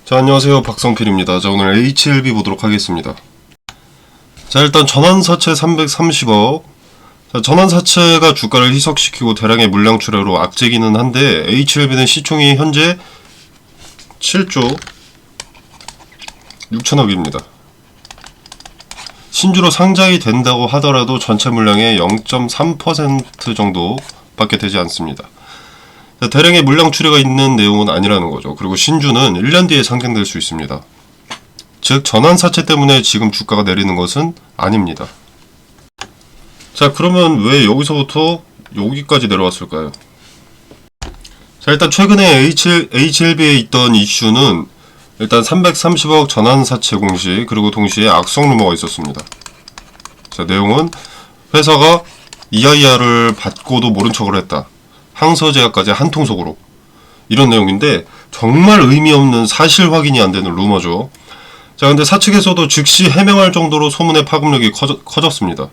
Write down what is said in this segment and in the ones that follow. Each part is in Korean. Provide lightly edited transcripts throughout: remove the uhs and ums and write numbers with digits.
자, 안녕하세요. 박성필입니다. 자, 오늘 HLB 보도록 하겠습니다. 자, 일단 전환사채 330억. 자, 전환사채가 주가를 희석시키고 대량의 물량 출하로 악재기는 한데 HLB는 시총이 현재 7조 6천억입니다. 신주로 상장이 된다고 하더라도 전체 물량의 0.3% 정도밖에 되지 않습니다. 자, 대량의 물량 출하가 있는 내용은 아니라는 거죠. 그리고 신주는 1년 뒤에 상장될 수 있습니다. 즉 전환사채 때문에 지금 주가가 내리는 것은 아닙니다. 자, 그러면 왜 여기서부터 여기까지 내려왔을까요? 자, 일단 최근에 HLB에 있던 이슈는 일단 330억 전환사채 공시, 그리고 동시에 악성 루머가 있었습니다. 자, 내용은 회사가 EIR을 받고도 모른 척을 했다. 항서제약까지 한통속으로, 이런 내용인데 정말 의미 없는, 사실 확인이 안 되는 루머죠. 자, 근데 사측에서도 즉시 해명할 정도로 소문의 파급력이 커졌습니다.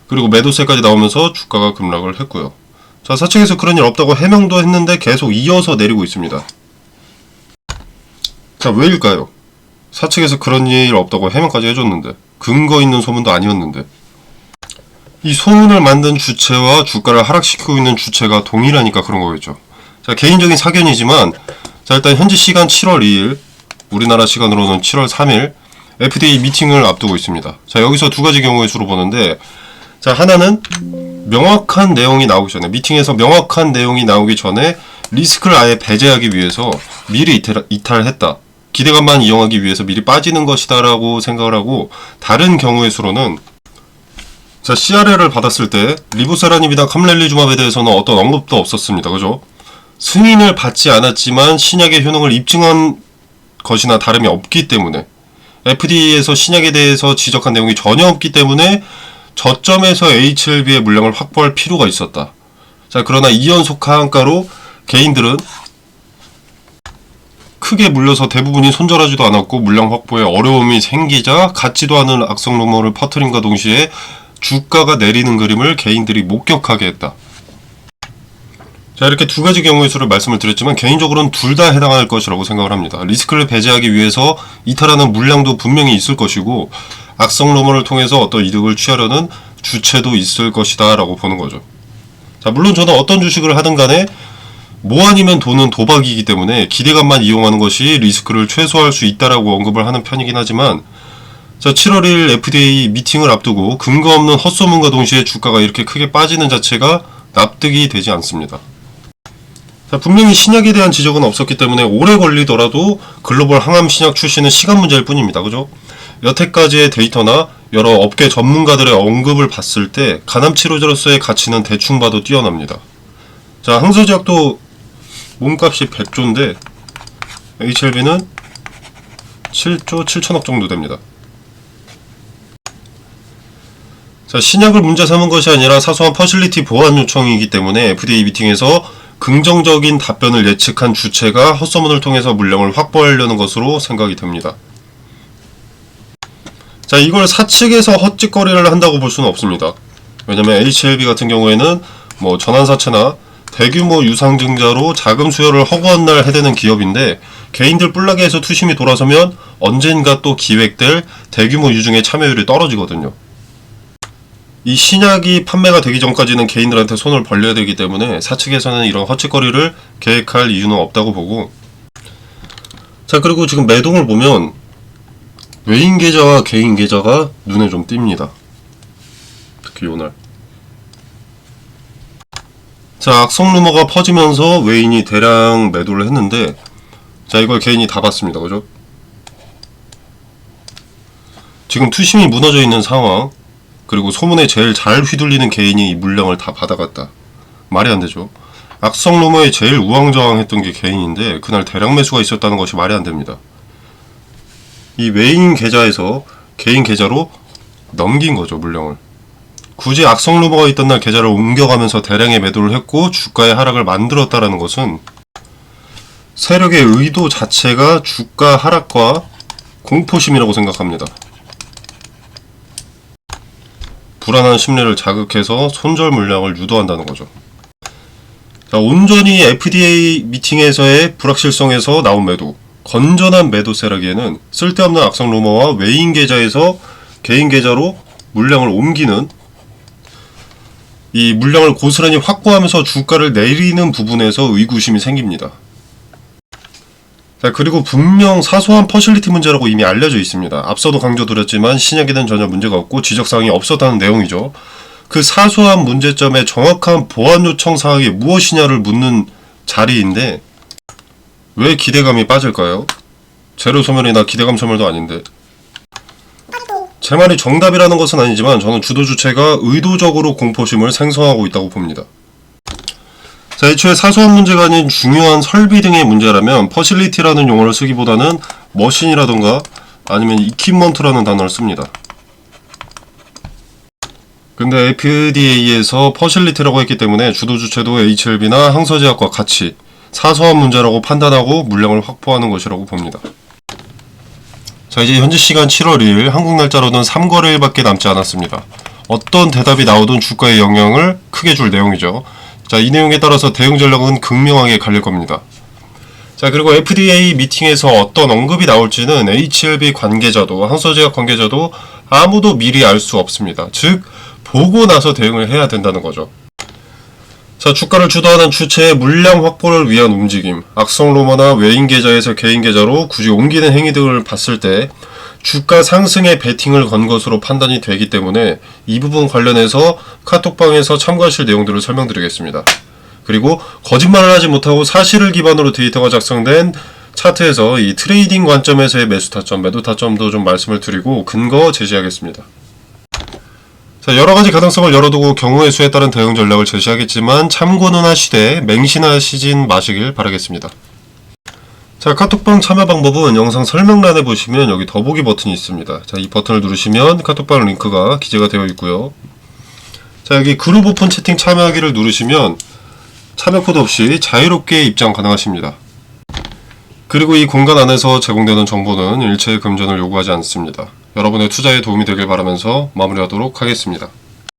그리고 매도세까지 나오면서 주가가 급락을 했고요. 자, 사측에서 그런 일 없다고 해명도 했는데 계속 이어서 내리고 있습니다. 자, 왜일까요? 사측에서 그런 일 없다고 해명까지 해줬는데, 근거 있는 소문도 아니었는데. 이 소문을 만든 주체와 주가를 하락시키고 있는 주체가 동일하니까 그런 거겠죠. 자, 개인적인 사견이지만, 자, 일단 현지 시간 7월 2일, 우리나라 시간으로는 7월 3일 FDA 미팅을 앞두고 있습니다. 자, 여기서 두 가지 경우의 수로 보는데, 자, 하나는 명확한 내용이 나오기 전에, 미팅에서 명확한 내용이 나오기 전에 리스크를 아예 배제하기 위해서 미리 이탈했다. 기대감만 이용하기 위해서 미리 빠지는 것이다 라고 생각을 하고, 다른 경우의 수로는, 자, CRL을 받았을 때 리보세라닙이나 캄렐리주맙에 대해서는 어떤 언급도 없었습니다. 그죠? 승인을 받지 않았지만 신약의 효능을 입증한 것이나 다름이 없기 때문에, FDA에서 신약에 대해서 지적한 내용이 전혀 없기 때문에 저점에서 HLB의 물량을 확보할 필요가 있었다. 자, 그러나 2연속 하한가로 개인들은 크게 물려서 대부분이 손절하지도 않았고 물량 확보에 어려움이 생기자 같지도 않은 악성 루머를 퍼뜨림과 동시에 주가가 내리는 그림을 개인들이 목격하게 했다. 자, 이렇게 두 가지 경우의 수를 말씀을 드렸지만 개인적으로는 둘 다 해당할 것이라고 생각을 합니다. 리스크를 배제하기 위해서 이탈하는 물량도 분명히 있을 것이고, 악성 루머를 통해서 어떤 이득을 취하려는 주체도 있을 것이다 라고 보는 거죠. 자, 물론 저는 어떤 주식을 하든 간에 뭐 아니면 돈은 도박이기 때문에 기대감만 이용하는 것이 리스크를 최소화할 수 있다라고 언급을 하는 편이긴 하지만, 자, 7월 1일 FDA 미팅을 앞두고 근거 없는 헛소문과 동시에 주가가 이렇게 크게 빠지는 자체가 납득이 되지 않습니다. 자, 분명히 신약에 대한 지적은 없었기 때문에 오래 걸리더라도 글로벌 항암 신약 출시는 시간 문제일 뿐입니다. 그죠? 여태까지의 데이터나 여러 업계 전문가들의 언급을 봤을 때 간암 치료제로서의 가치는 대충 봐도 뛰어납니다. 자, 항서제약도 몸값이 100조인데 HLB는 7조 7천억 정도 됩니다. 자, 신약을 문제 삼은 것이 아니라 사소한 퍼실리티 보완 요청이기 때문에 FDA 미팅에서 긍정적인 답변을 예측한 주체가 헛소문을 통해서 물량을 확보하려는 것으로 생각이 됩니다. 자, 이걸 사측에서 헛짓거리를 한다고 볼 수는 없습니다. 왜냐면 HLB 같은 경우에는 뭐 전환사채나 대규모 유상증자로 자금 수요를 허구한 날 해대는 기업인데, 개인들 뿔나게에서 투심이 돌아서면 언젠가 또 기획될 대규모 유증의 참여율이 떨어지거든요. 이 신약이 판매가 되기 전까지는 개인들한테 손을 벌려야 되기 때문에 사측에서는 이런 헛짓거리를 계획할 이유는 없다고 보고, 자, 그리고 지금 매동을 보면 외인 계좌와 개인 계좌가 눈에 좀 띕니다. 특히 요날. 자, 악성 루머가 퍼지면서 외인이 대량 매도를 했는데, 자, 이걸 개인이 다 봤습니다. 그죠? 지금 투심이 무너져 있는 상황, 그리고 소문에 제일 잘 휘둘리는 개인이 이 물량을 다 받아갔다. 말이 안 되죠. 악성 루머에 제일 우왕좌왕했던 게 개인인데 그날 대량 매수가 있었다는 것이 말이 안 됩니다. 이 외인 계좌에서 개인 계좌로 넘긴 거죠, 물량을. 굳이 악성 루머가 있던 날 계좌를 옮겨가면서 대량의 매도를 했고 주가의 하락을 만들었다라는 것은 세력의 의도 자체가 주가 하락과 공포심이라고 생각합니다. 불안한 심리를 자극해서 손절 물량을 유도한다는 거죠. 자, 온전히 FDA 미팅에서의 불확실성에서 나온 매도, 건전한 매도세라기에는 쓸데없는 악성 루머와 외인 계좌에서 개인 계좌로 물량을 옮기는, 이 물량을 고스란히 확보하면서 주가를 내리는 부분에서 의구심이 생깁니다. 자, 그리고 분명 사소한 퍼실리티 문제라고 이미 알려져 있습니다. 앞서도 강조드렸지만 신약에는 전혀 문제가 없고 지적사항이 없었다는 내용이죠. 그 사소한 문제점의 정확한 보완 요청 사항이 무엇이냐를 묻는 자리인데 왜 기대감이 빠질까요? 제로 소멸이나 기대감 소멸도 아닌데. 제 말이 정답이라는 것은 아니지만 저는 주도 주체가 의도적으로 공포심을 생성하고 있다고 봅니다. 자, 애초에 사소한 문제가 아닌 중요한 설비 등의 문제라면 퍼실리티라는 용어를 쓰기보다는 머신이라던가 아니면 이퀴먼트라는 단어를 씁니다. 근데 FDA에서 퍼실리티라고 했기 때문에 주도 주체도 HLB나 항서제약과 같이 사소한 문제라고 판단하고 물량을 확보하는 것이라고 봅니다. 자, 이제 현지 시간 7월 2일 한국 날짜로는 3거래일밖에 남지 않았습니다. 어떤 대답이 나오든 주가에 영향을 크게 줄 내용이죠. 자, 이 내용에 따라서 대응 전략은 극명하게 갈릴 겁니다. 자, 그리고 FDA 미팅에서 어떤 언급이 나올지는 HLB 관계자도 항서제약 관계자도 아무도 미리 알 수 없습니다. 즉, 보고 나서 대응을 해야 된다는 거죠. 자, 주가를 주도하는 주체의 물량 확보를 위한 움직임, 악성 루머나 외인 계좌에서 개인 계좌로 굳이 옮기는 행위 등을 봤을 때 주가 상승에 베팅을 건 것으로 판단이 되기 때문에 이 부분 관련해서 카톡방에서 참고하실 내용들을 설명드리겠습니다. 그리고 거짓말을 하지 못하고 사실을 기반으로 데이터가 작성된 차트에서 이 트레이딩 관점에서의 매수 타점, 매도 타점도 좀 말씀을 드리고 근거 제시하겠습니다. 자, 여러가지 가능성을 열어두고 경우의 수에 따른 대응 전략을 제시하겠지만 참고는 하시되 맹신하시진 마시길 바라겠습니다. 자, 카톡방 참여 방법은 영상 설명란에 보시면 여기 더보기 버튼이 있습니다. 자, 이 버튼을 누르시면 카톡방 링크가 기재가 되어 있고요. 자, 여기 그룹 오픈 채팅 참여하기를 누르시면 참여 코드 없이 자유롭게 입장 가능하십니다. 그리고 이 공간 안에서 제공되는 정보는 일체의 금전을 요구하지 않습니다. 여러분의 투자에 도움이 되길 바라면서 마무리하도록 하겠습니다.